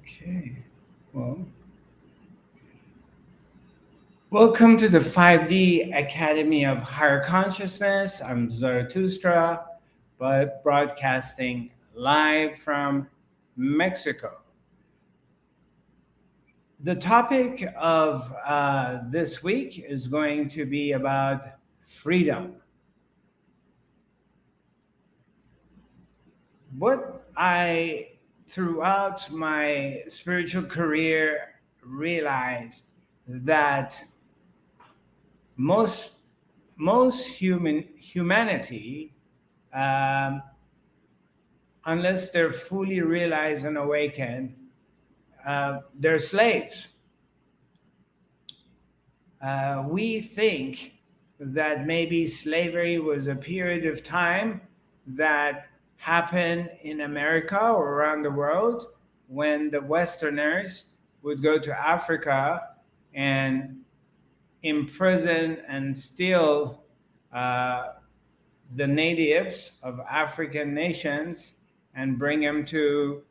Okay, well, welcome to the 5D Academy of Higher Consciousness. I'm Zarathustra, but broadcasting live from Mexico. The topic of this week is going to be about freedom. What I, throughout my spiritual career, realized that most humanity, um, unless they're fully realized and awakened, they're slaves. We think that maybe slavery was a period of time that happened in America or around the world when the Westerners would go to Africa and imprison and steal uh, the natives of African nations and bring them to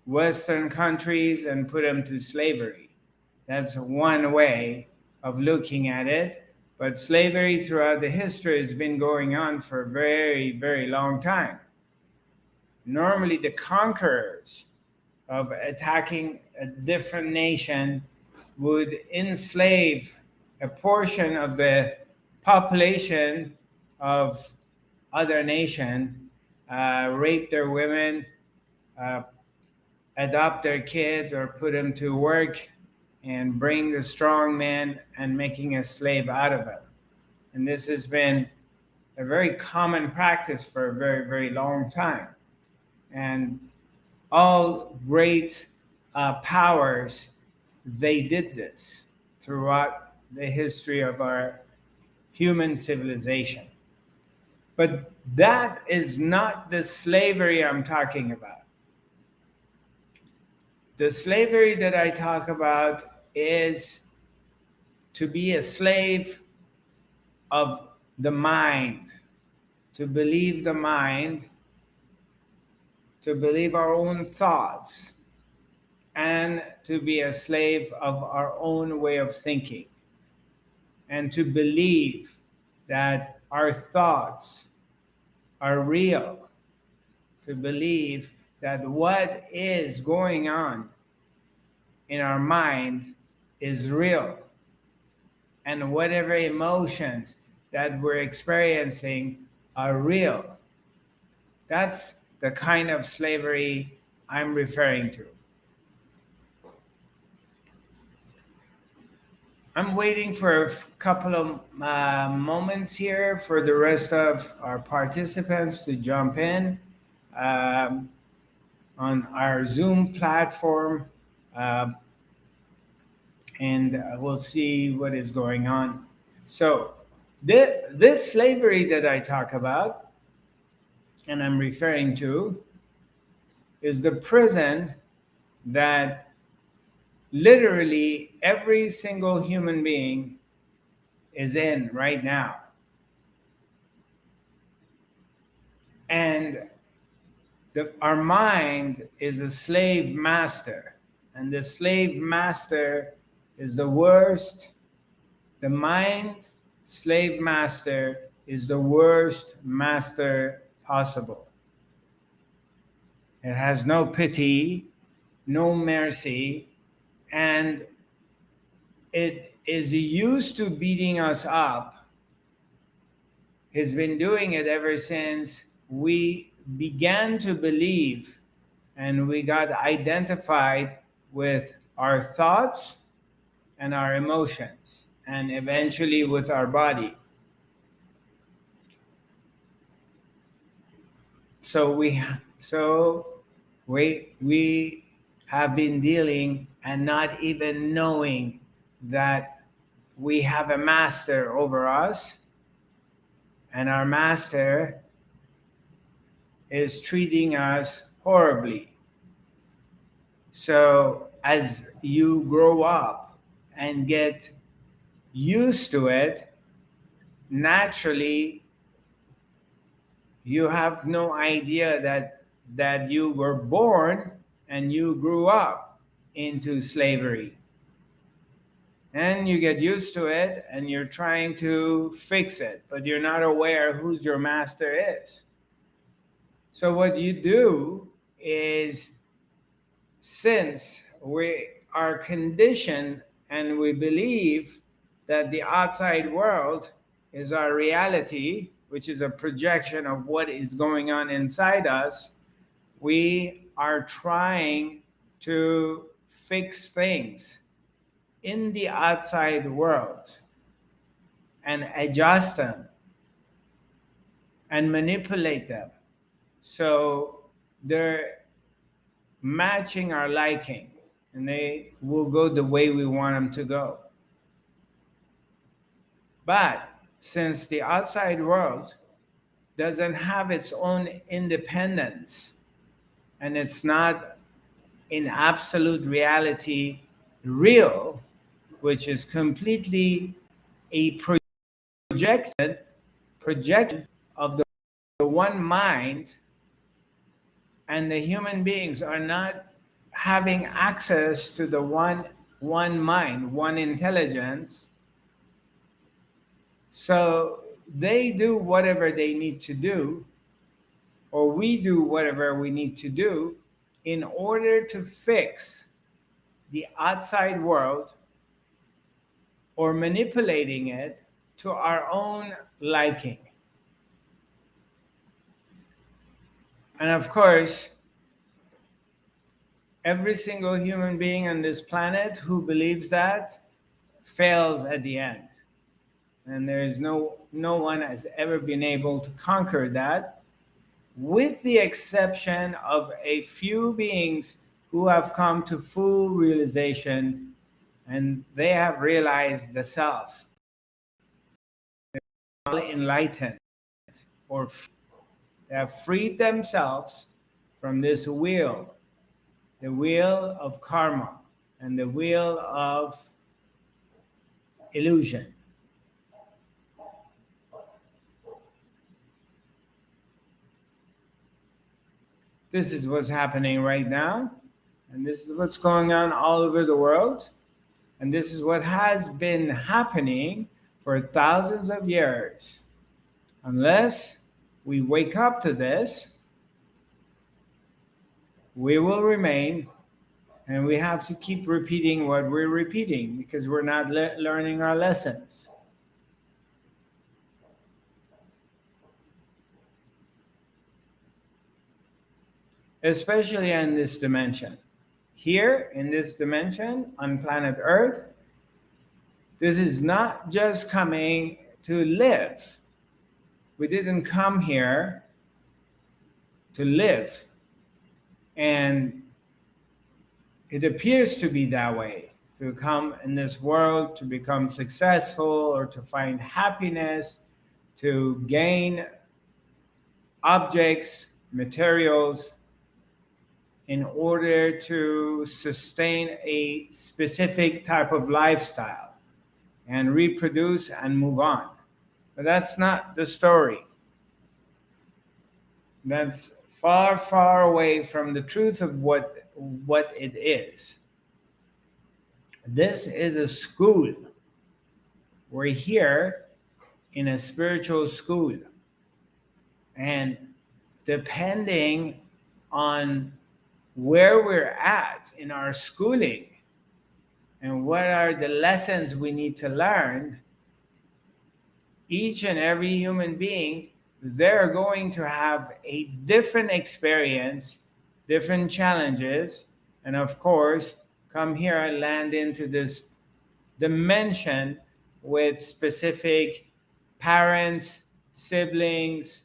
Western countries and put them to slavery. That's one way of looking at it. But slavery throughout the history has been going on for a very, very long time. Normally, the conquerors of attacking a different nation would enslave a portion of the population of other nation, rape their women, uh, adopt their kids, or put them to work and bring the strong man and making a slave out of it. And this has been a very common practice for a very, very long time. And all great powers, they did this throughout the history of our human civilization. But that is not the slavery I'm talking about. The slavery that I talk about is to be a slave of the mind, to believe the mind, to believe our own thoughts, and to be a slave of our own way of thinking, and to believe that our thoughts are real, to believe that what is going on in our mind is real, and whatever emotions that we're experiencing are real. That's the kind of slavery I'm referring to. I'm waiting for a couple of moments here for the rest of our participants to jump in um, on our Zoom platform, uh, and we'll see what is going on. So, this slavery that I talk about and I'm referring to is the prison that literally every single human being is in right now. And our mind is a slave master, and the slave master is the worst. The mind slave master is the worst master possible. It has no pity, no mercy, and it is used to beating us up. It's been doing it ever since we began to believe and we got identified with our thoughts and our emotions, and eventually with our body. So we have been dealing and not even knowing that we have a master over us, and our master is treating us horribly. So as you grow up and get used to it, naturally you have no idea that you were born and you grew up. into slavery. And you get used to it and you're trying to fix it, but you're not aware who's your master is. So what you do is, since we are conditioned and we believe that the outside world is our reality, which is a projection of what is going on inside us, we are trying to fix things in the outside world and adjust them and manipulate them so they're matching our liking and they will go the way we want them to go. But since the outside world doesn't have its own independence and it's not in absolute reality real, which is completely a projection of the one mind, and the human beings are not having access to the one mind, one intelligence, so they do whatever they need to do, or we do whatever we need to do in order to fix the outside world or manipulating it to our own liking. And of course, every single human being on this planet who believes that fails at the end. And there is no one has ever been able to conquer that, with the exception of a few beings who have come to full realization and they have realized the self, enlightened, or they have freed themselves from this wheel, the wheel of karma and the wheel of illusion. This is what's happening right now, and this is what's going on all over the world, and this is what has been happening for thousands of years. Unless we wake up to this, we will remain, and we have to keep repeating what we're repeating because we're not learning our lessons. Especially in this dimension. Here, in this dimension, on planet Earth, this is not just coming to live. We didn't come here to live. And it appears to be that way, to come in this world to become successful or to find happiness, to gain objects, materials, in order to sustain a specific type of lifestyle and reproduce and move on. But that's not the story. That's far, far away from the truth of what it is. This is a school. We're here in a spiritual school. And depending on where we're at in our schooling and what are the lessons we need to learn, each and every human being, they're going to have a different experience, different challenges, and of course, come here and land into this dimension with specific parents, siblings,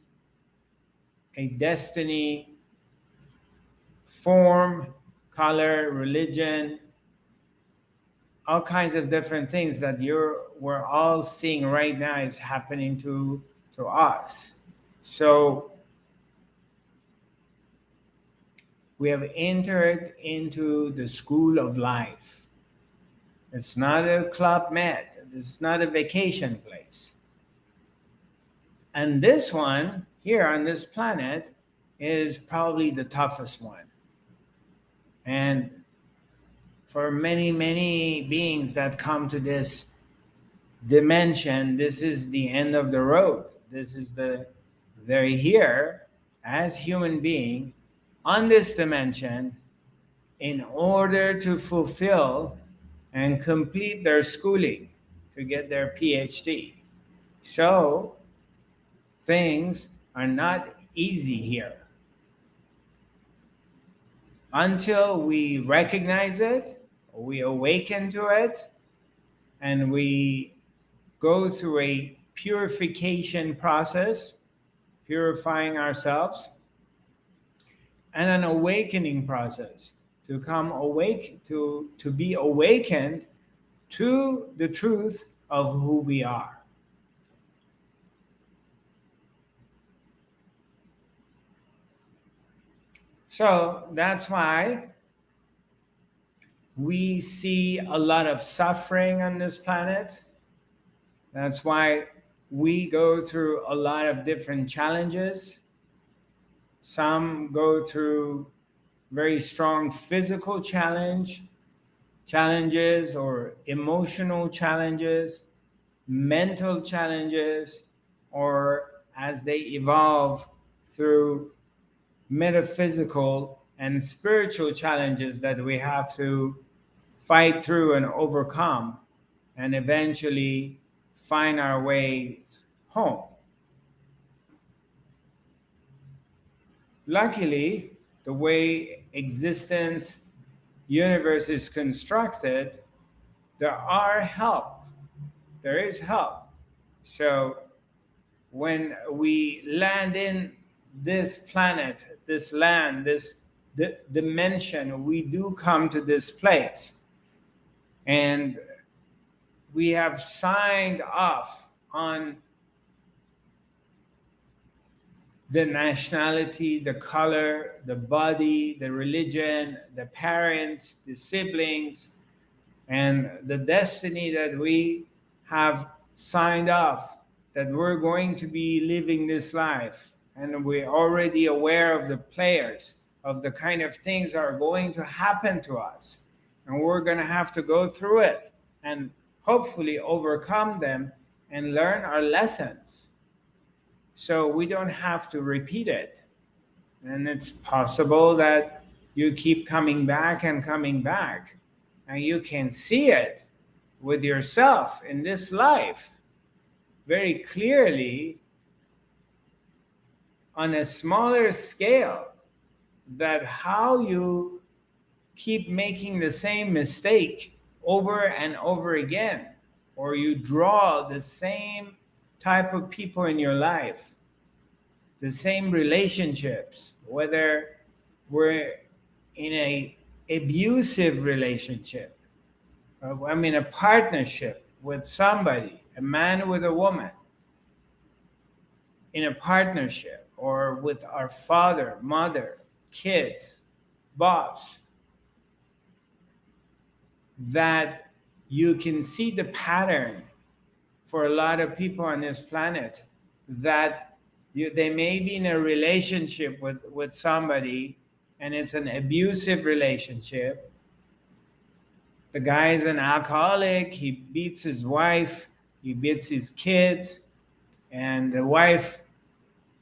a destiny, form, color, religion, all kinds of different things that we're all seeing right now is happening to us. So we have entered into the school of life. It's not a club med. It's not a vacation place. And this one here on this planet is probably the toughest one. And for many, many beings that come to this dimension, this is the end of the road. This is they're here as human being on this dimension in order to fulfill and complete their schooling to get their PhD. So things are not easy here. Until we recognize it, we awaken to it, and we go through a purification process, purifying ourselves, and an awakening process to come awake, to be awakened to the truth of who we are. So that's why we see a lot of suffering on this planet. That's why we go through a lot of different challenges. Some go through very strong physical challenges or emotional challenges, mental challenges, or as they evolve through metaphysical and spiritual challenges that we have to fight through and overcome and eventually find our way home. Luckily, the way existence, universe is constructed, there is help. So when we land in this planet, this land, this dimension, we do come to this place. And we have signed off on the nationality, the color, the body, the religion, the parents, the siblings, and the destiny that we have signed off, that we're going to be living this life. And we're already aware of the players, of the kind of things that are going to happen to us. And we're going to have to go through it and hopefully overcome them and learn our lessons, so we don't have to repeat it. And it's possible that you keep coming back and coming back, and you can see it with yourself in this life very clearly on a smaller scale, that how you keep making the same mistake over and over again, or you draw the same type of people in your life, the same relationships, whether we're in a abusive relationship, a partnership with somebody, a man with a woman, in a partnership, or with our father, mother, kids, boss, that you can see the pattern for a lot of people on this planet, that they may be in a relationship with somebody, and it's an abusive relationship. The guy is an alcoholic, he beats his wife, he beats his kids, and the wife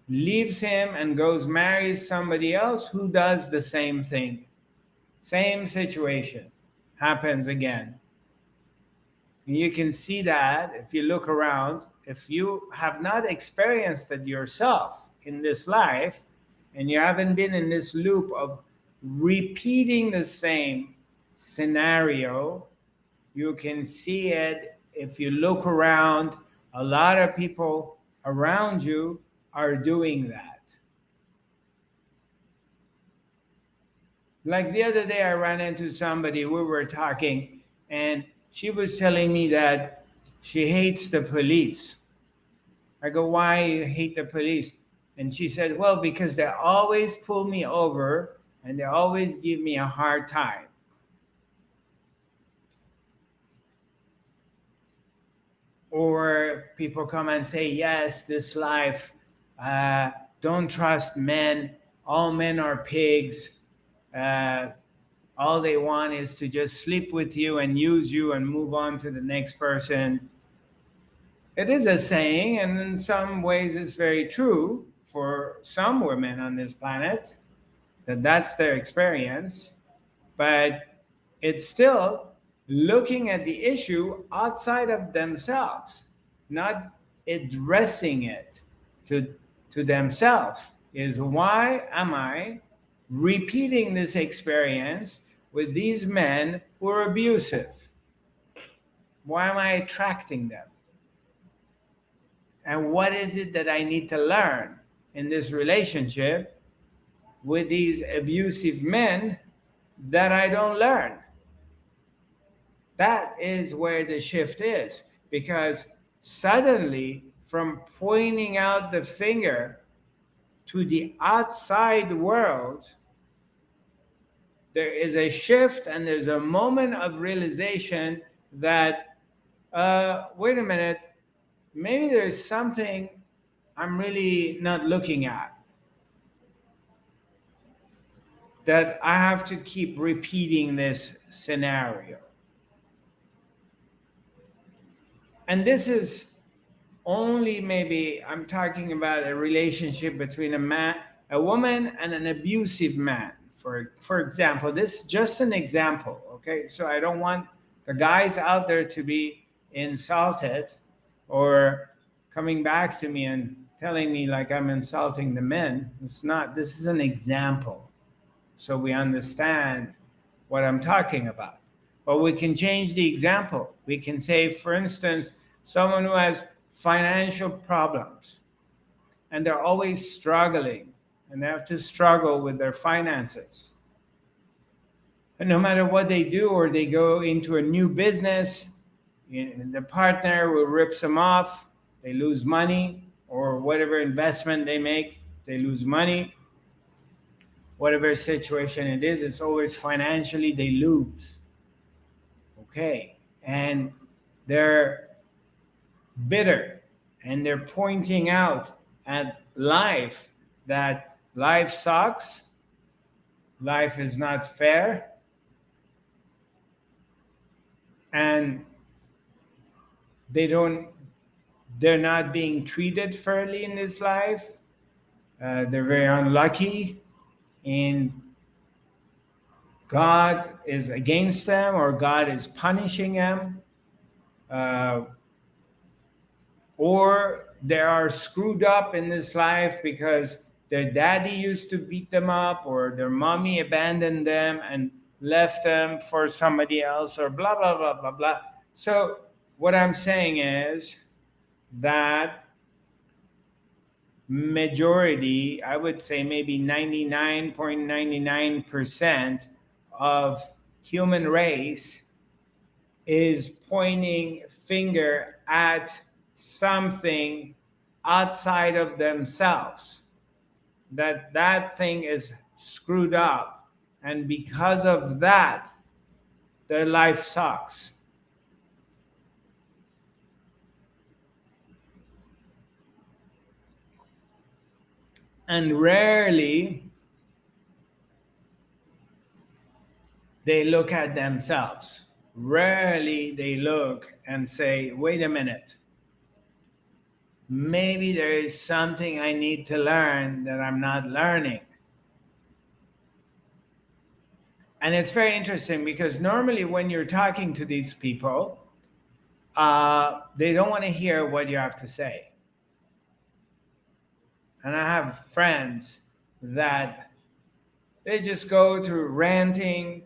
leaves him and goes marries somebody else who does the same thing. Same situation happens again. And you can see that if you look around, if you have not experienced it yourself in this life, and you haven't been in this loop of repeating the same scenario, you can see it if you look around. A lot of people around you are doing that. Like the other day, I ran into somebody, we were talking, and she was telling me that she hates the police. I go, why you hate the police? And she said, well, because they always pull me over and they always give me a hard time. Or people come and say, yes, this life, don't trust men. All men are pigs. all they want is to just sleep with you and use you and move on to the next person. It is a saying, and in some ways it's very true for some women on this planet, that that's their experience. But it's still looking at the issue outside of themselves, not addressing it to, to themselves. Is why am I repeating this experience with these men who are abusive? Why am I attracting them? And what is it that I need to learn in this relationship with these abusive men that I don't learn? That is where the shift is, because suddenly, from pointing out the finger to the outside world, there is a shift and there's a moment of realization that, wait a minute, maybe there's something I'm really not looking at, that I have to keep repeating this scenario. And this is only, maybe I'm talking about a relationship between a woman and an abusive man. For example, this is just an example, okay? So I don't want the guys out there to be insulted or coming back to me and telling me like I'm insulting the men. It's not. This is an example, so we understand what I'm talking about. But we can change the example. We can say, for instance, someone who has financial problems and they're always struggling and they have to struggle with their finances. And no matter what they do, or they go into a new business, the partner will rip them off, they lose money, or whatever investment they make, they lose money. Whatever situation it is, it's always financially they lose. Okay. And they're bitter and they're pointing out at life that life sucks, life is not fair, and they're not being treated fairly in this life. They're very unlucky, and God is against them, or God is punishing them. Uh, or they are screwed up in this life because their daddy used to beat them up, or their mommy abandoned them and left them for somebody else, or blah blah blah blah blah. So what I'm saying is that majority, I would say maybe 99.99% of human race is pointing finger at something outside of themselves, that thing is screwed up, and because of that their life sucks. And rarely they look at themselves. Rarely they look and say, wait a minute, maybe there is something I need to learn that I'm not learning. And it's very interesting, because normally when you're talking to these people, they don't want to hear what you have to say. And I have friends that they just go through ranting,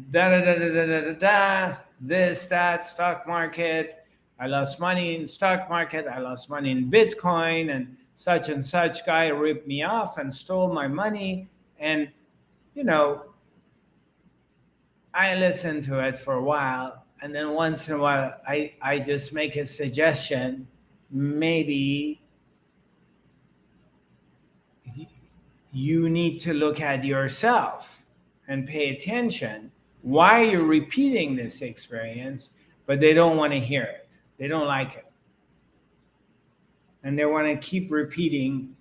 da da da da da da da da, this, that, stock market. I lost money in stock market. I lost money in Bitcoin, and such guy ripped me off and stole my money. And, you know, I listen to it for a while. And then once in a while, I just make a suggestion. Maybe you need to look at yourself and pay attention why you're repeating this experience, but they don't want to hear it. They don't like it. And they want to keep repeating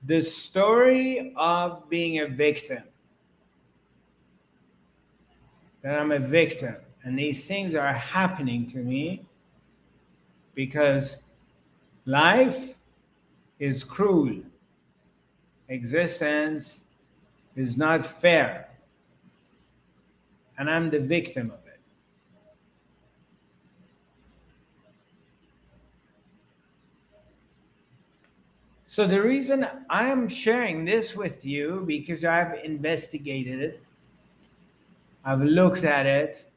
the story of being a victim. that I'm a victim. And these things are happening to me because life is cruel. Existence is not fair. And I'm the victim of it. So the reason I am sharing this with you, because I've investigated it, I've looked at it,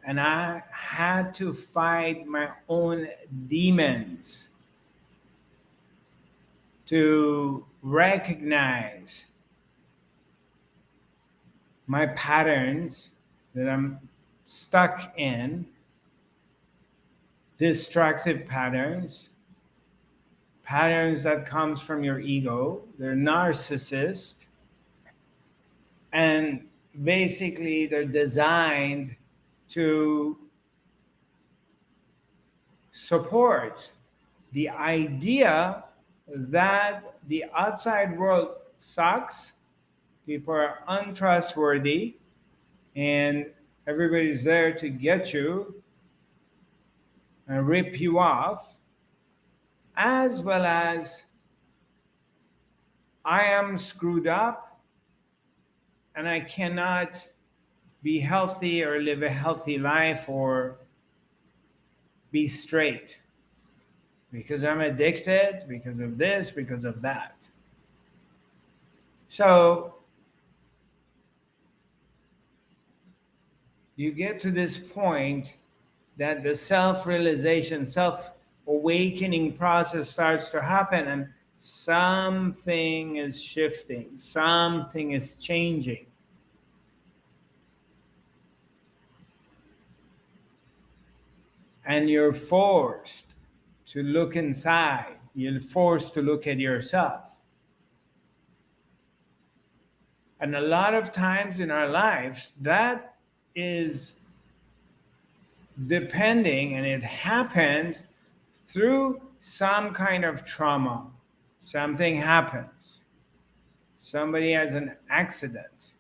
and I had to fight my own demons to recognize my patterns that I'm stuck in, destructive patterns, patterns that comes from your ego. They're narcissist, and basically they're designed to support the idea that the outside world sucks, people are untrustworthy, and everybody's there to get you and rip you off, as well as I am screwed up and I cannot be healthy or live a healthy life or be straight because I'm addicted, because of this, because of that. So you get to this point that the self-realization, self-awakening process starts to happen, and something is shifting, something is changing. And you're forced to look inside. You're forced to look at yourself. And a lot of times in our lives, that is depending, and it happened through some kind of trauma. Something happens. Somebody has an accident.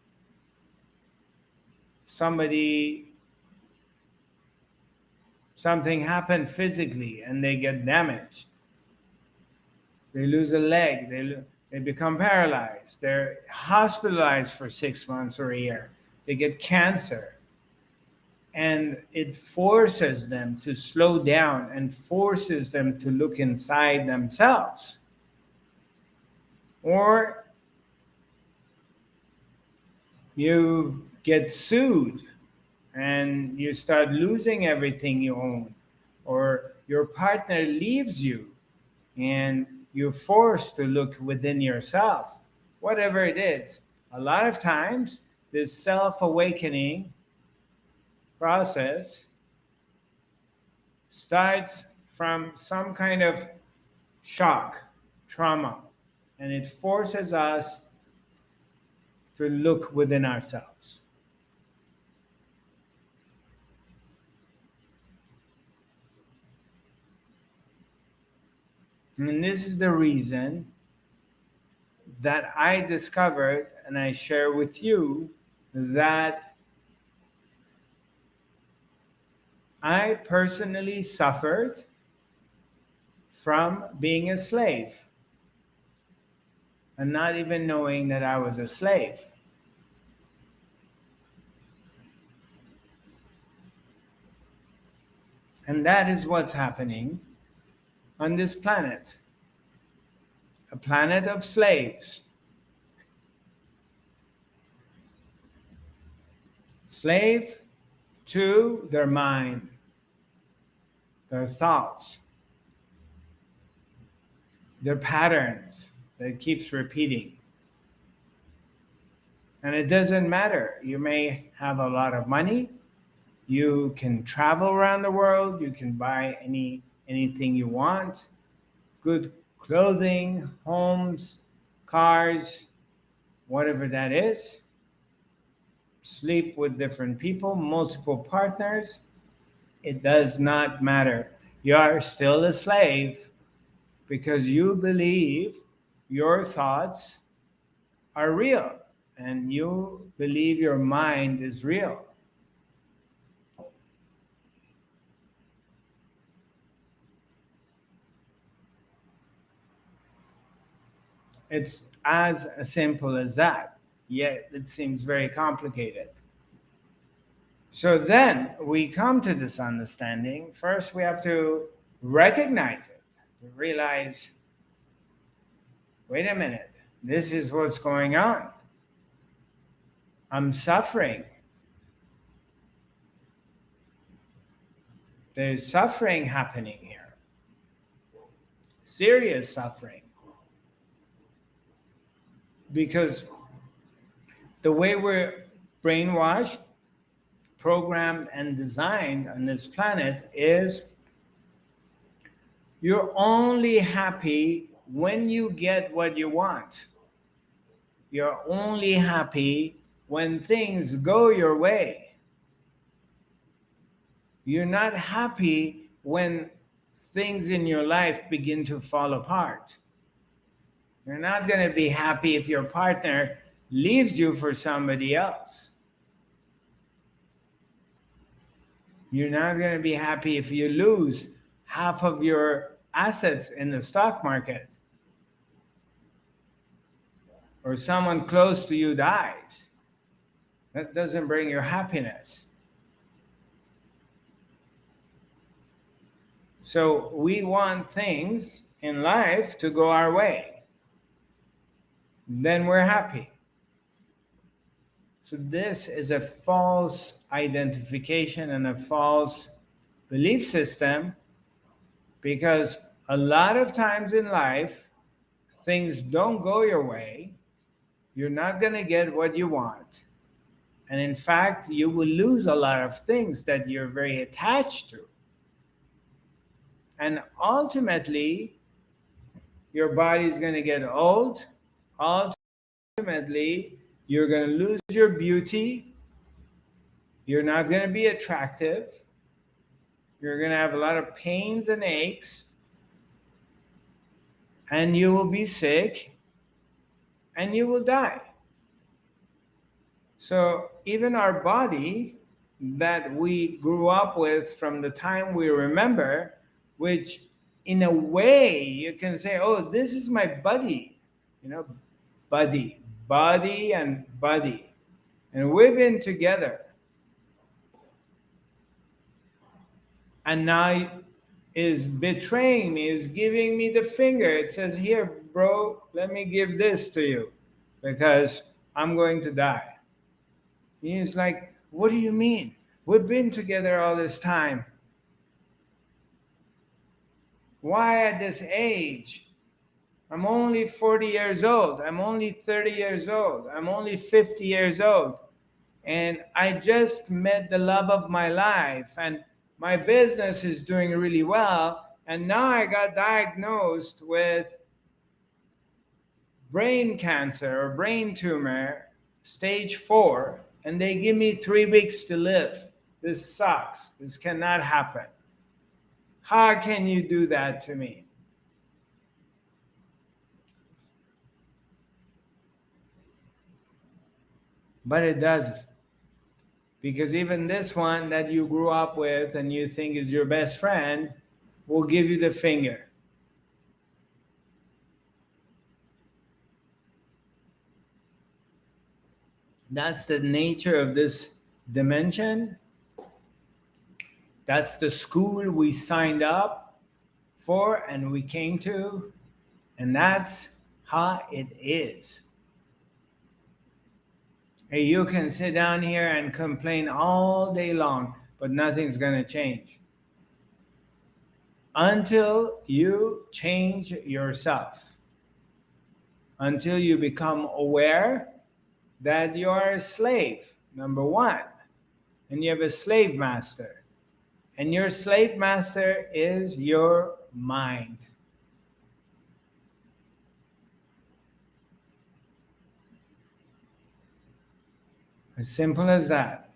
Something happened physically and they get damaged. They lose a leg. They become paralyzed. They're hospitalized for 6 months or a year. They get cancer. And it forces them to slow down and forces them to look inside themselves. Or you get sued and you start losing everything you own. Or your partner leaves you and you're forced to look within yourself. Whatever it is, a lot of times this self-awakening process starts from some kind of shock, trauma, and it forces us to look within ourselves. And this is the reason that I discovered, and I share with you, that I personally suffered from being a slave and not even knowing that I was a slave. And that is what's happening on this planet. A planet of slaves. Slave to their mind, their thoughts, their patterns that keeps repeating. And it doesn't matter. You may have a lot of money. You can travel around the world. You can buy anything you want. Good clothing, homes, cars, whatever that is. Sleep with different people, multiple partners. It does not matter. You are still a slave because you believe your thoughts are real and you believe your mind is real. It's as simple as that, yet it seems very complicated. So then we come to this understanding. First, we have to recognize it, to realize, wait a minute, this is what's going on. I'm suffering. There's suffering happening here, serious suffering. Because the way we're brainwashed, programmed, and designed on this planet is you're only happy when you get what you want. You're only happy when things go your way. You're not happy when things in your life begin to fall apart. You're not going to be happy if your partner leaves you for somebody else. You're not going to be happy if you lose half of your assets in the stock market, or someone close to you dies. That doesn't bring you happiness. So we want things in life to go our way. Then we're happy. So this is a false identification and a false belief system, because a lot of times in life, things don't go your way. You're not going to get what you want. And in fact, you will lose a lot of things that you're very attached to. And ultimately, your body is going to get old. Ultimately, you're going to lose your beauty. You're not going to be attractive. You're going to have a lot of pains and aches. And you will be sick. And you will die. So even our body that we grew up with from the time we remember, which in a way you can say, oh, this is my buddy, body and buddy. And we've been together. And now is betraying me, is giving me the finger. It says, here, bro, let me give this to you because I'm going to die. He's like, what do you mean? We've been together all this time. Why at this age? I'm only 40 years old. I'm only 30 years old. I'm only 50 years old. And I just met the love of my life. And my business is doing really well. And now I got diagnosed with brain cancer or brain tumor, stage 4. And they give me 3 weeks to live. This sucks. This cannot happen. How can you do that to me? But it does. Because even this one that you grew up with and you think is your best friend will give you the finger. That's the nature of this dimension. That's the school we signed up for and we came to. And that's how it is. Hey, you can sit down here and complain all day long, but nothing's going to change. Until you change yourself. Until you become aware that you are a slave, number one, and you have a slave master. And your slave master is your mind. As simple as that.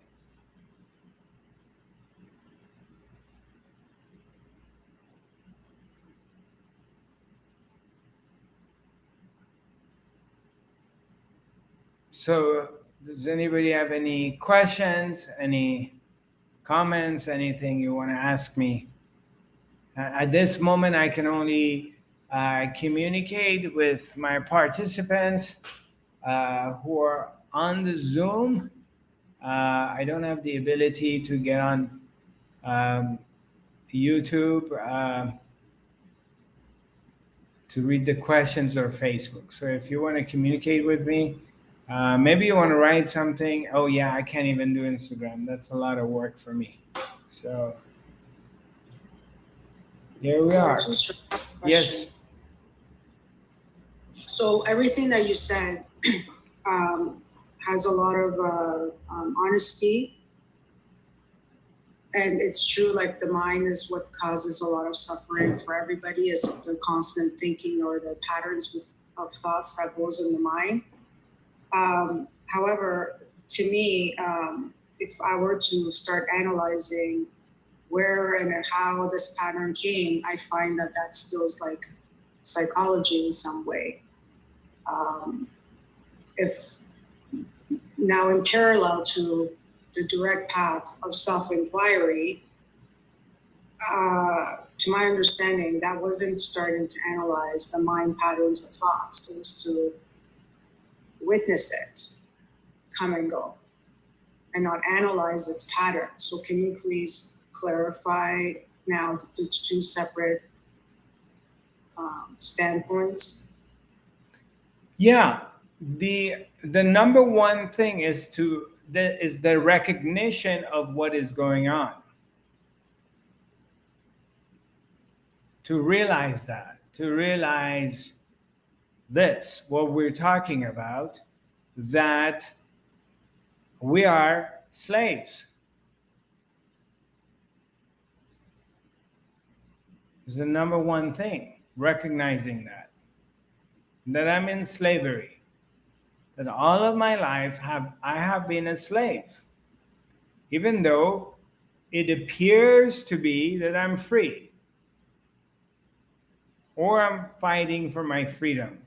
So, does anybody have any questions, any comments, anything you want to ask me? At this moment, I can only I communicate with my participants who are on the Zoom. I don't have the ability to get on um, YouTube to read the questions or Facebook. So if you want to communicate with me, maybe you want to write something. Oh yeah, I can't even do Instagram. That's a lot of work for me. So here we are. Zarathustra, I have a Yes. question. So everything that you said um, has a lot of honesty, and it's true. Like the mind is what causes a lot of suffering for everybody. Is the constant thinking or the patterns of thoughts that goes in the mind. However, to me, if I were to start analyzing where and how this pattern came, I find that that still is like psychology in some way. Um, if now in parallel to the direct path of self-inquiry, to my understanding, that wasn't starting to analyze the mind patterns of thoughts. It was to witness it come and go and not analyze its pattern. So can you please clarify now the two separate standpoints? Yeah. The number one thing is the recognition of what is going on. To realize this, what we're talking about, that we are slaves. Is the number one thing, recognizing that I'm in slavery, that all of my life I have been a slave, even though it appears to be that I'm free or I'm fighting for my freedom.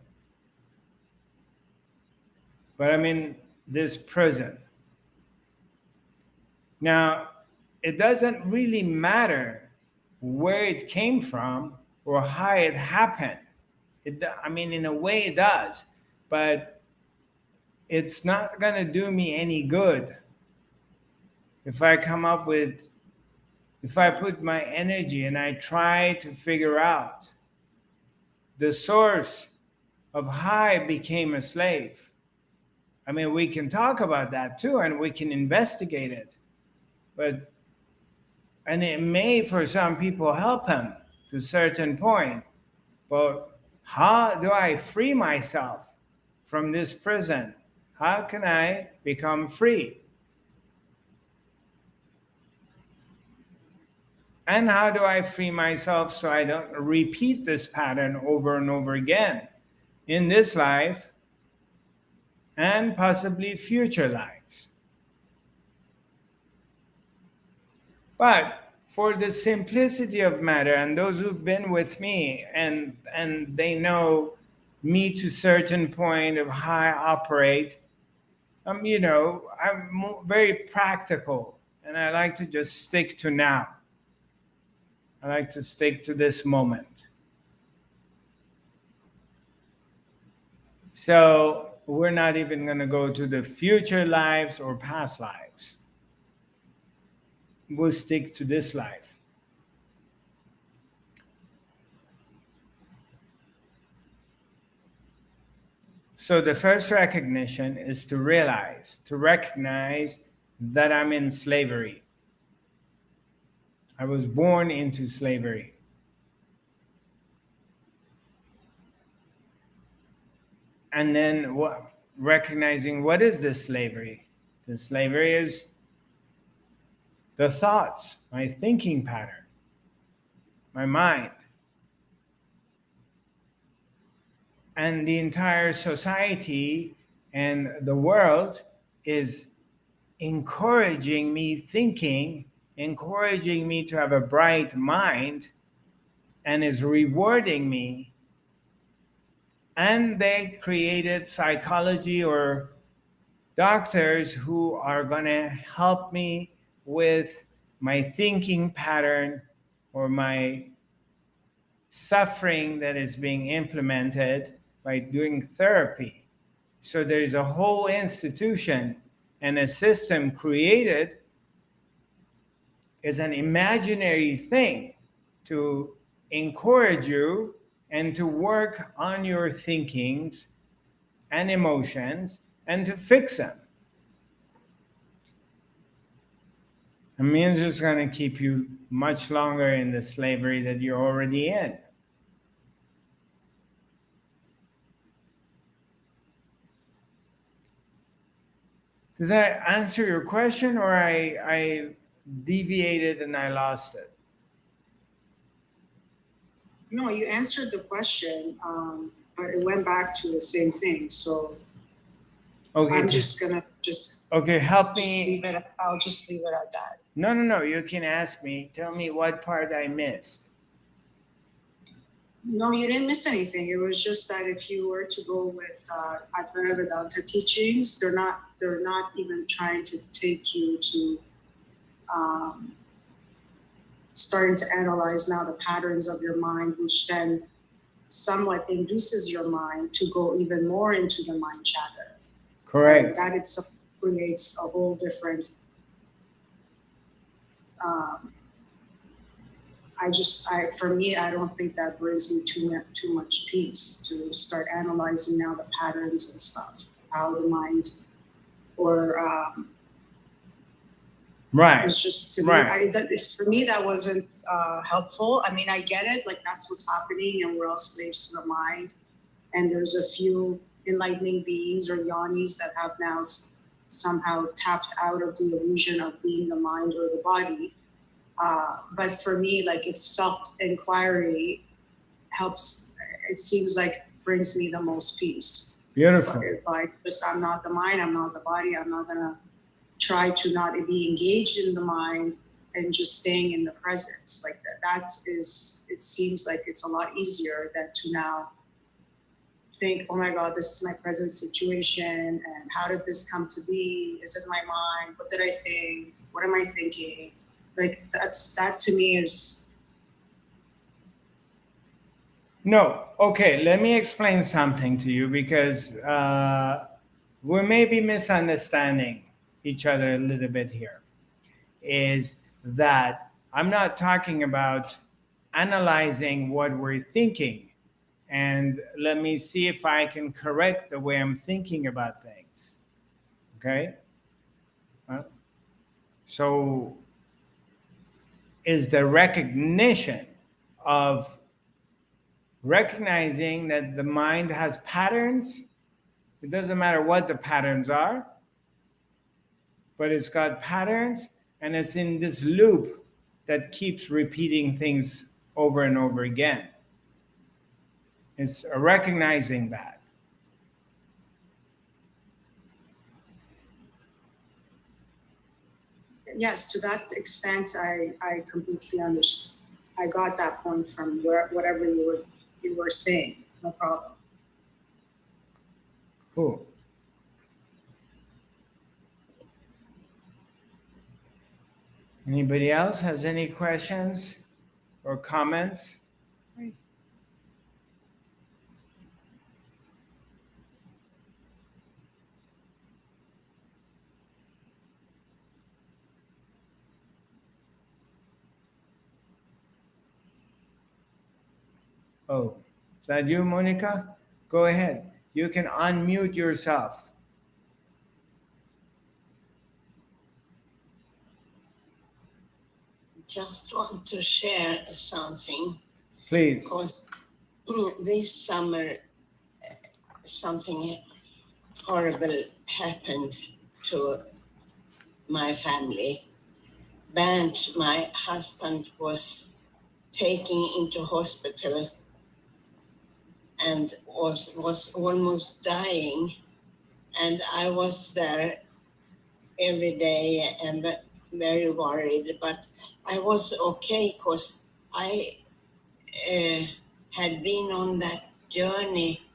But I'm in this prison. Now, it doesn't really matter where it came from or how it happened. I mean, in a way it does, but it's not going to do me any good if I come up with, if I put my energy and I try to figure out the source of how I became a slave. I mean, we can talk about that too and we can investigate it, but and it may for some people help them to a certain point, but how do I free myself from this prison? How can I become free? And how do I free myself so I don't repeat this pattern over and over again in this life and possibly future lives? But for the simplicity of matter, and those who've been with me and they know me to certain point of how I operate, I'm very practical, and I like to just stick to now. I like to stick to this moment. So we're not even going to go to the future lives or past lives. We'll stick to this life. So the first recognition is to recognize that I'm in slavery. I was born into slavery. And then recognizing what is this slavery? The slavery is the thoughts, my thinking pattern, my mind. And the entire society and the world is encouraging me thinking, encouraging me to have a bright mind, and is rewarding me. And they created psychology or doctors who are going to help me with my thinking pattern or my suffering that is being implemented by doing therapy. So there's a whole institution and a system created as an imaginary thing to encourage you and to work on your thinkings and emotions and to fix them. I mean, it's just going to keep you much longer in the slavery that you're already in. Did I answer your question, or I deviated and I lost it? No, you answered the question, but it went back to the same thing. So Okay. I'm just gonna okay. Help just me. leave it. I'll just leave it at that. No. You can ask me. Tell me what part I missed. No, you didn't miss anything. It was just that if you were to go with Advaita Vedanta teachings, they're not even trying to take you to starting to analyze now the patterns of your mind, which then somewhat induces your mind to go even more into the mind chatter. Correct. And that itself creates a whole different. For me, I don't think that brings me too much peace to start analyzing now the patterns and stuff, how the mind, or right. It's just to right. For me that wasn't helpful. I mean, I get it, like that's what's happening, and we're all slaves to the mind. And there's a few enlightening beings or yonis that have now somehow tapped out of the illusion of being the mind or the body. But for me, like if self-inquiry helps, it seems like brings me the most peace. Beautiful. Like, I'm not the mind, I'm not the body, I'm not gonna try to not be engaged in the mind and just staying in the presence. Like that is, it seems like it's a lot easier than to now think, oh my God, this is my present situation, and how did this come to be? Is it my mind? What did I think? What am I thinking? Like that to me is. No, okay, let me explain something to you, because we may be misunderstanding each other a little bit here. Is that I'm not talking about analyzing what we're thinking, and let me see if I can correct the way I'm thinking about things. Okay? So, is the recognition of recognizing that the mind has patterns. It doesn't matter what the patterns are, but it's got patterns, and it's in this loop that keeps repeating things over and over again. It's recognizing that. Yes, to that extent, I completely understand. I got that point from whatever you were saying. No problem. Cool. Anybody else has any questions or comments? Oh, is that you, Monica? Go ahead. You can unmute yourself. Just want to share something. Please. Because this summer, something horrible happened to my family. Bernd, my husband, was taken into hospital and was almost dying. And I was there every day and very worried, but I was okay because I had been on that journey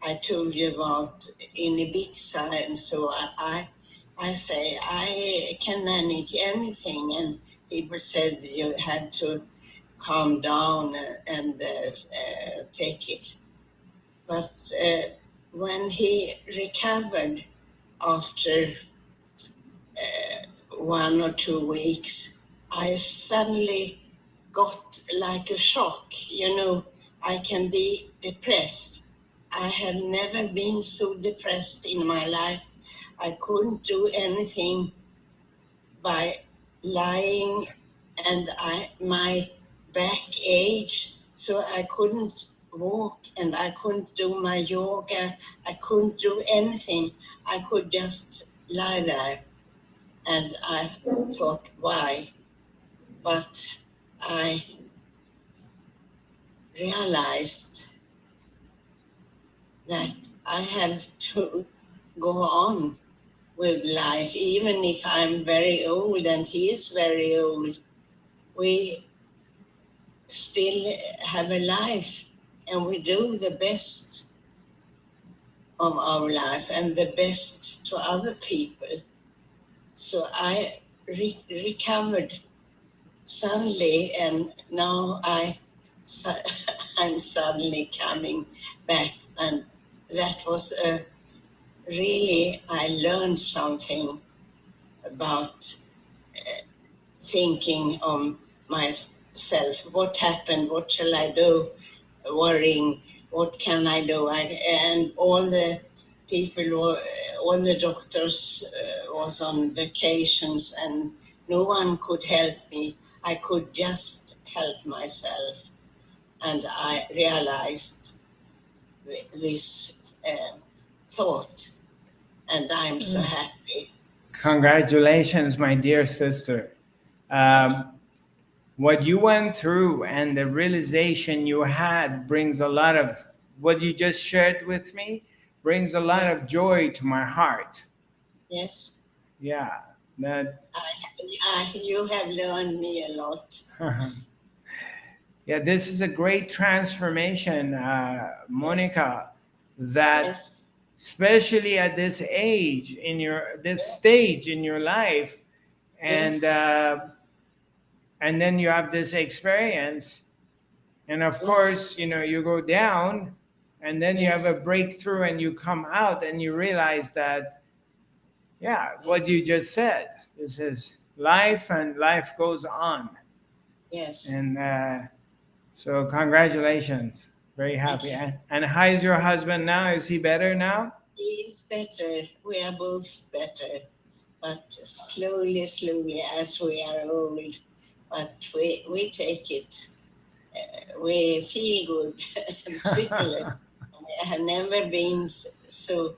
I told you about in Ibiza, and so I say I can manage anything, and people said you had to calm down and take it. But when he recovered after 1 or 2 weeks, I suddenly got like a shock. I can be depressed. I have never been so depressed in my life. I couldn't do anything by lying, and my back ached, so I couldn't walk and I couldn't do my yoga. I couldn't do anything. I could just lie there, and I thought, why? But I realized that I have to go on with life, even if I'm very old and he is very old. We still have a life, and we do the best of our life and the best to other people. So I recovered suddenly, and now I'm suddenly coming back, and that was really, I learned something about thinking of myself. What happened? What shall I do? Worrying. What can I do? And all the people, all the doctors was on vacations, and no one could help me. I could just help myself, and I realized this thought, and I'm so happy. Congratulations, my dear sister. Yes. What you went through and the realization you had brings a lot of what you just shared with me, brings a lot Yes. of joy to my heart. Yes. Yeah, that You have learned me a lot. yeah, this is a great transformation, Yes. Monica, that Yes. especially at this age in this Yes. stage in your life, and Yes. and then you have this experience, and of Yes. course, you go down, and then you have a Yes. breakthrough and you come out and you realize that, yeah, what you just said, this is life and life goes on. Yes. And so congratulations, very happy. Thank you. And how's your husband now? Is he better now? He is better. We are both better, but slowly, slowly, as we are old. But we take it. We feel good psychology. We have never been so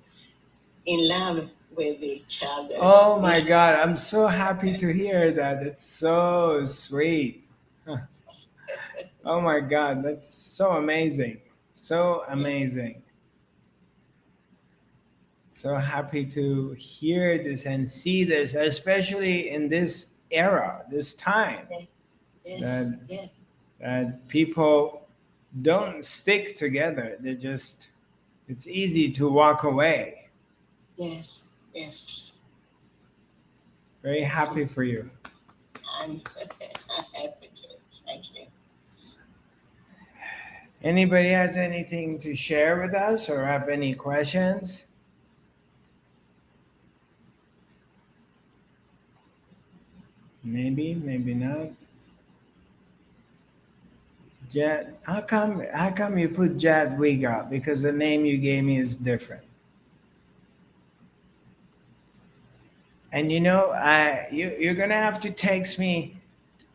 in love with each other Oh my before. God, I'm so happy to hear that. It's so sweet. Oh my God, that's so amazing. So amazing. So happy to hear this and see this, especially in this era, this time, Yes. that Yes. that people don't stick together. It's easy to walk away. Yes. Yes. Very happy for you. I'm happy to. Thank you. Anybody has anything to share with us or have any questions? Maybe, maybe not. Jad, how come you put Jadwiga? Because the name you gave me is different. And you're gonna have to text me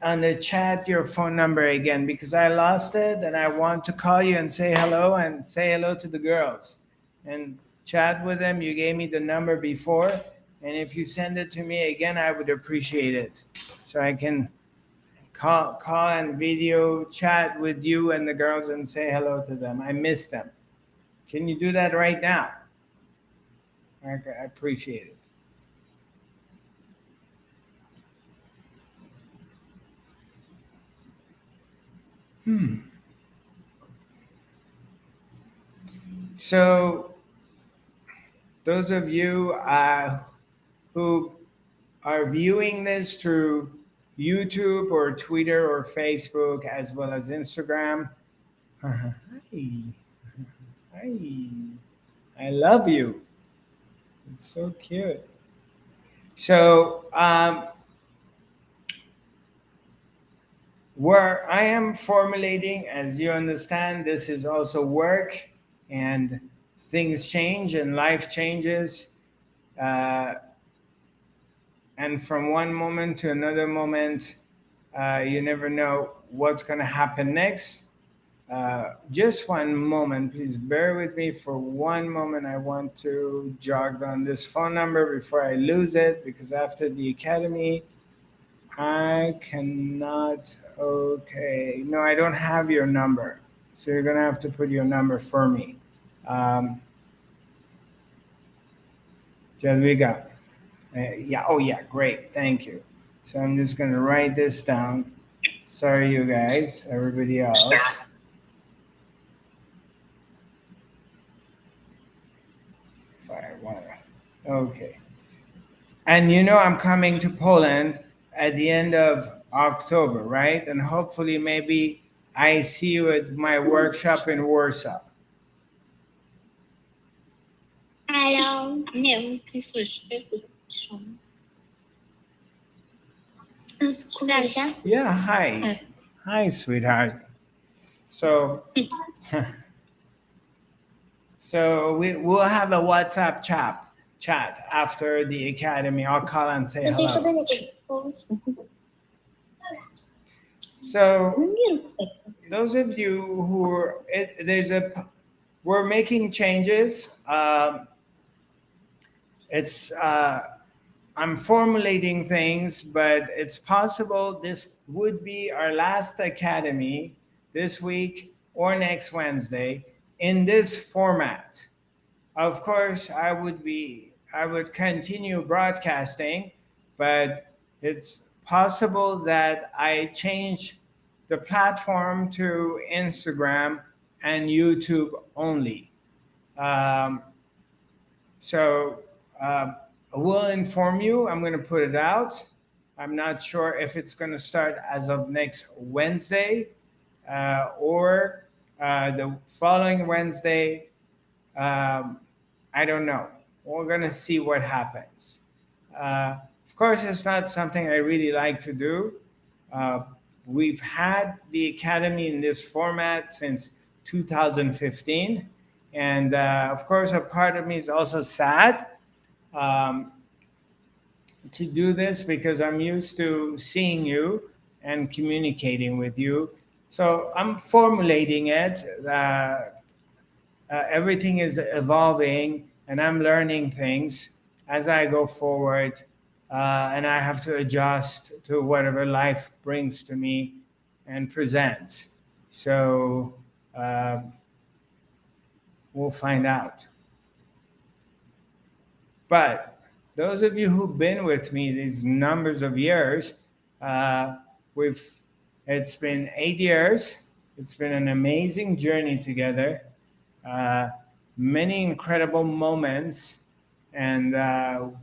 on the chat your phone number again because I lost it and I want to call you and say hello and say hello to the girls and chat with them. You gave me the number before, and if you send it to me again, I would appreciate it so I can call and video chat with you and the girls and say hello to them. I miss them. Can you do that right now? Okay, I appreciate it. Hmm. So those of you who are viewing this through YouTube or Twitter or Facebook, as well as Instagram. Hi. Hi. I love you. It's so cute. So, where I am formulating, as you understand, this is also work, and things change and life changes. Uh, and from one moment to another moment, you never know what's going to happen next. Just one moment, please bear with me for one moment. I want to jog down this phone number before I lose it, because after the academy, I cannot. Okay, no, I don't have your number, so you're gonna have to put your number for me. Um, Jadwiga. Yeah, oh yeah, great, thank you. So I'm just gonna write this down. Sorry, you guys, everybody else. Fire, water. Okay. And you know, I'm coming to Poland at the end of October, right? And hopefully, maybe I see you at my workshop in Warsaw. Hello. Nie, nie słyszę. Sprawdzam. Yeah, hi. Hi, sweetheart. So, so we'll have a WhatsApp chat after the academy. I'll call and say hello. So, those of you who are, we're making changes. It's I'm formulating things, but it's possible this would be our last academy this week or next Wednesday in this format. Of course, I would continue broadcasting, but it's possible that I change the platform to Instagram and YouTube only. Um, so we'll inform you. I'm going to put it out. I'm not sure if it's going to start as of next Wednesday or the following Wednesday. I don't know. We're going to see what happens. Of course, it's not something I really like to do. Uh, we've had the Academy in this format since 2015. And of course, a part of me is also sad um, to do this, because I'm used to seeing you and communicating with you. So I'm formulating it. Everything is evolving, and I'm learning things as I go forward. And I have to adjust to whatever life brings to me and presents. So uh, we'll find out. But those of you who've been with me these numbers of years, uh, we've it's been 8 years. It's been an amazing journey together. Uh, Many incredible moments, and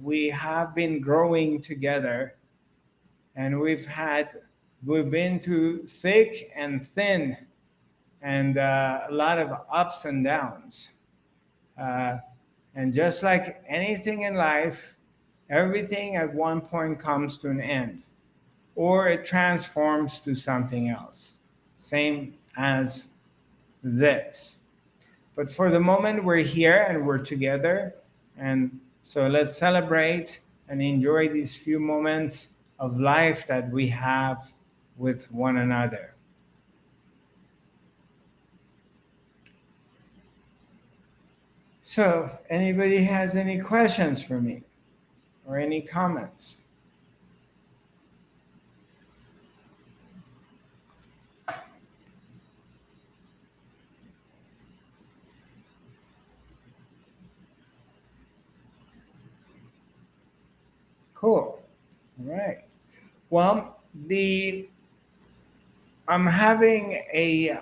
we have been growing together. And we've been through thick and thin, and a lot of ups and downs. Uh, and just like anything in life, everything at one point comes to an end, or it transforms to something else. Same as this. But for the moment, we're here and we're together. And so let's celebrate and enjoy these few moments of life that we have with one another. So, anybody has any questions for me or any comments? Cool. All right. Well, the I'm having a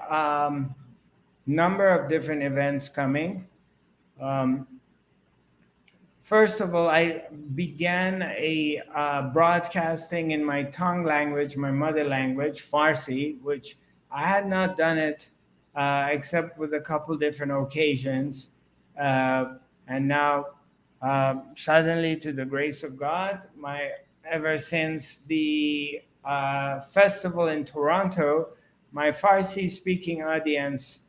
number of different events coming. Um, First of all, I began a broadcasting in my tongue language, my mother language, Farsi, which I had not done it except with a couple different occasions. Uh, and now, suddenly, to the grace of God, my ever since the festival in Toronto, my Farsi speaking audience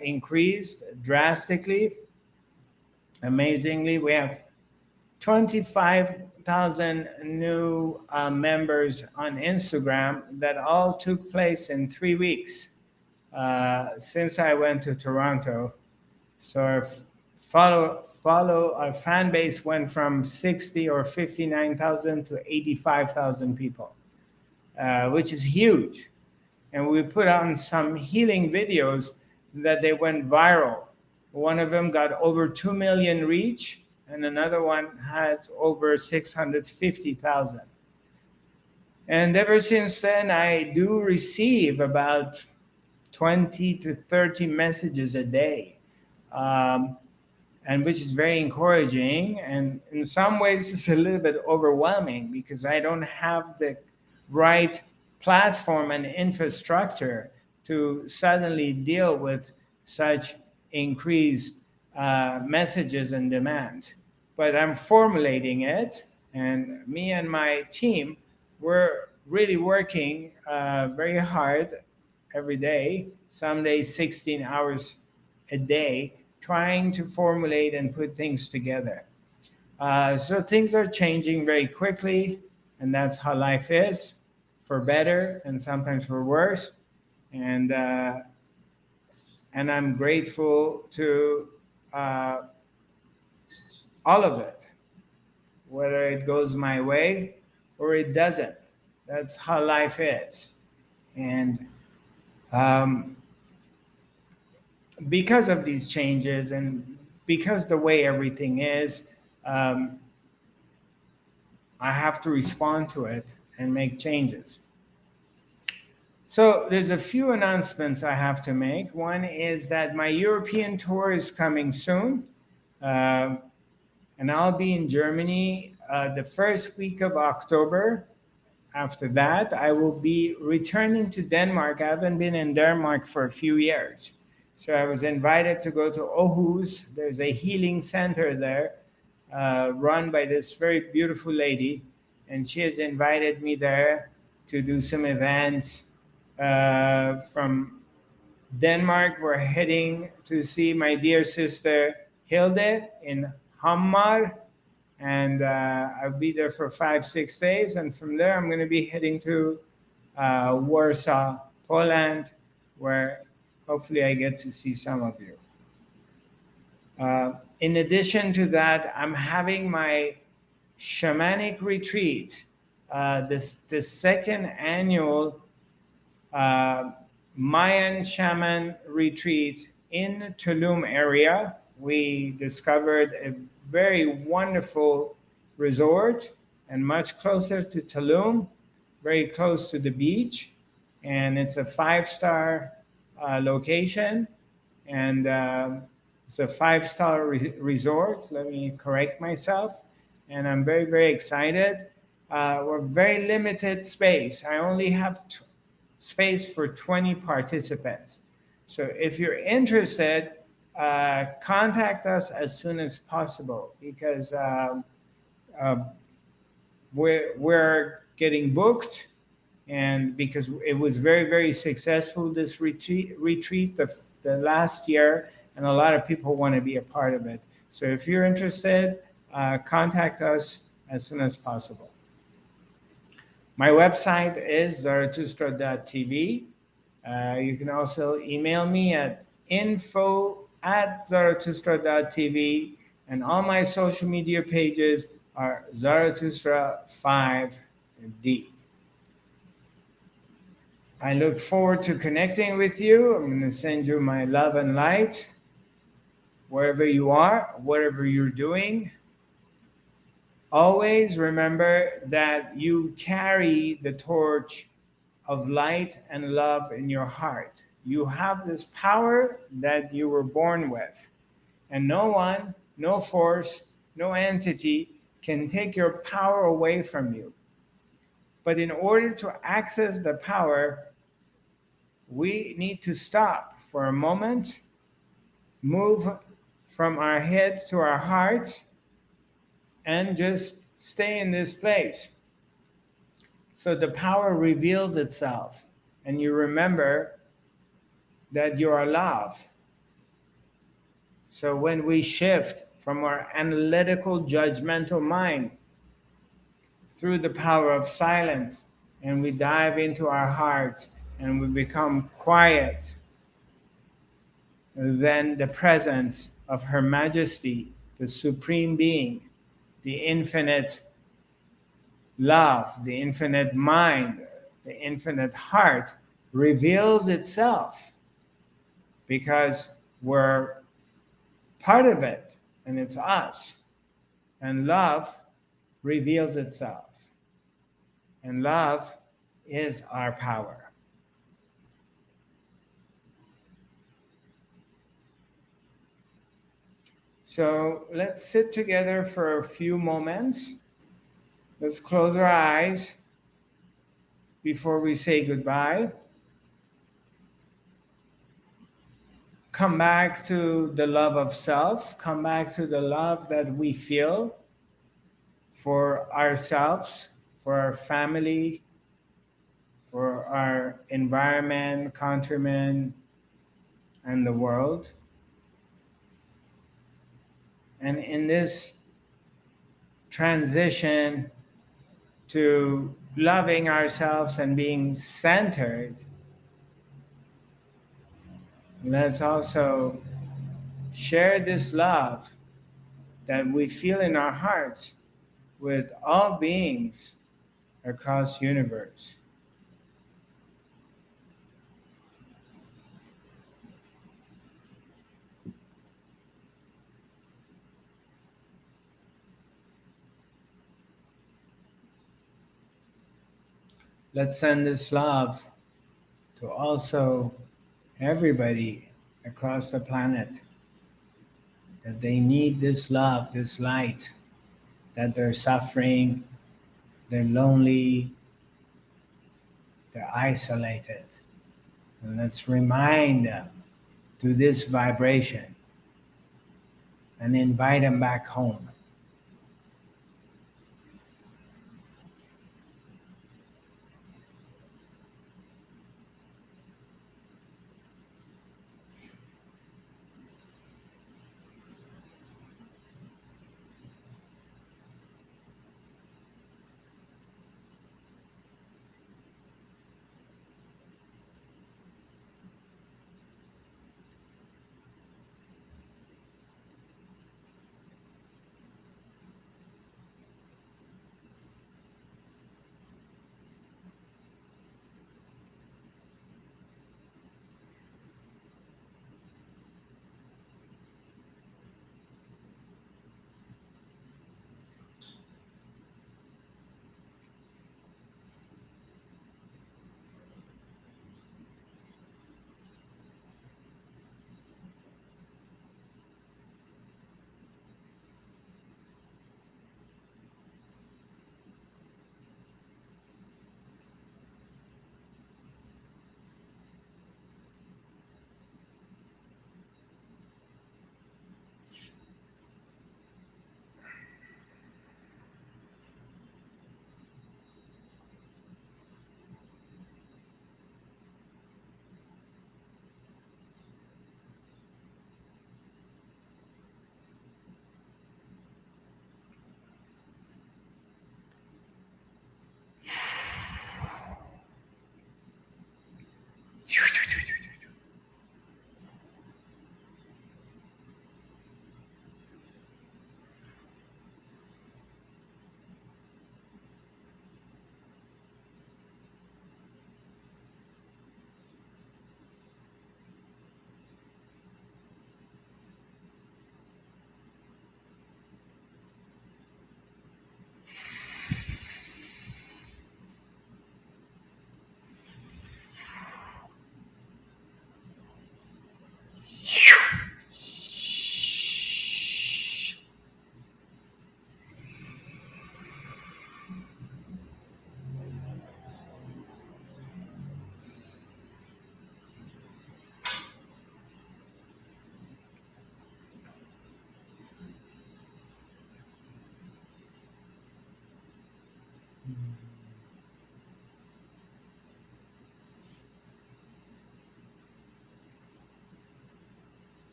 increased drastically. Amazingly, we have 25,000 new members on Instagram that all took place in 3 weeks since I went to Toronto. So our follow our fan base went from 60 or 59,000 to 85,000 people, which is huge. And we put on some healing videos that they went viral. One of them got over 2 million reach, and another one had over 650,000. And ever since then, I do receive about 20 to 30 messages a day, um, and which is very encouraging. And in some ways, it's a little bit overwhelming because I don't have the right platform and infrastructure to suddenly deal with such increased messages and demand. But I'm formulating it, and me and my team, we're really working very hard every day, some days 16 hours a day, trying to formulate and put things together. So things are changing very quickly, and that's how life is, for better and sometimes for worse. And and I'm grateful to uh, all of it, whether it goes my way or it doesn't. That's how life is, and um, because of these changes and because the way everything is, um, I have to respond to it and make changes. So there's a few announcements I have to make. One is that my European tour is coming soon, uh, and I'll be in Germany the first week of October. After that, I will be returning to Denmark. I haven't been in Denmark for a few years. So I was invited to go to Aarhus. There's a healing center there run by this very beautiful lady. And she has invited me there to do some events. From Denmark, we're heading to see my dear sister Hilde in Hamar, and I'll be there for 5 6 days. And from there, I'm going to be heading to Warsaw, Poland, where hopefully I get to see some of you. In addition to that, I'm having my shamanic retreat, this second annual uh, Mayan shaman retreat in Tulum area. We discovered a very wonderful resort and much closer to Tulum, very close to the beach. And it's a 5-star location. And it's a 5-star resort. Let me correct myself. And I'm very, very excited. We're very limited space. I only have space for 20 participants. So if you're interested, contact us as soon as possible because uh, we're getting booked, and because it was very, very successful, this retreat the last year, and a lot of people want to be a part of it. So if you're interested, contact us as soon as possible. My website is zarathustra.tv. You can also email me at info@zarathustra.tv, and all my social media pages are Zarathustra5D. I look forward to connecting with you. I'm going to send you my love and light wherever you are, whatever you're doing. Always remember that you carry the torch of light and love in your heart. You have this power that you were born with, and no one, no force no entity can take your power away from you. But in order to access the power, we need to stop for a moment, move from our head to our hearts, and just stay in this place. So the power reveals itself, and you remember that you are love. So when we shift from our analytical, judgmental mind through the power of silence, and we dive into our hearts and we become quiet, then the presence of Her Majesty, the Supreme Being, the infinite love, the infinite mind, the infinite heart reveals itself, because we're part of it and it's us. And love reveals itself. And love is our power. So let's sit together for a few moments. Let's close our eyes before we say goodbye. Come back to the love of self. Come back to the love that we feel for ourselves, for our family, for our environment, countrymen, and the world. And in this transition to loving ourselves and being centered, let's also share this love that we feel in our hearts with all beings across the universe. Let's send this love to also everybody across the planet, that they need this love, this light, that they're suffering, they're lonely, they're isolated. And let's remind them to this vibration and invite them back home.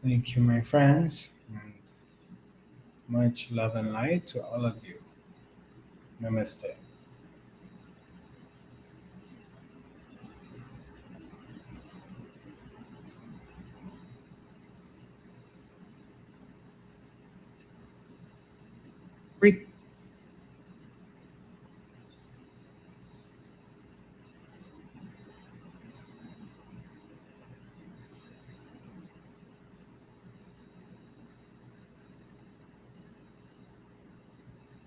Thank you, my friends, and much love and light to all of you. Namaste.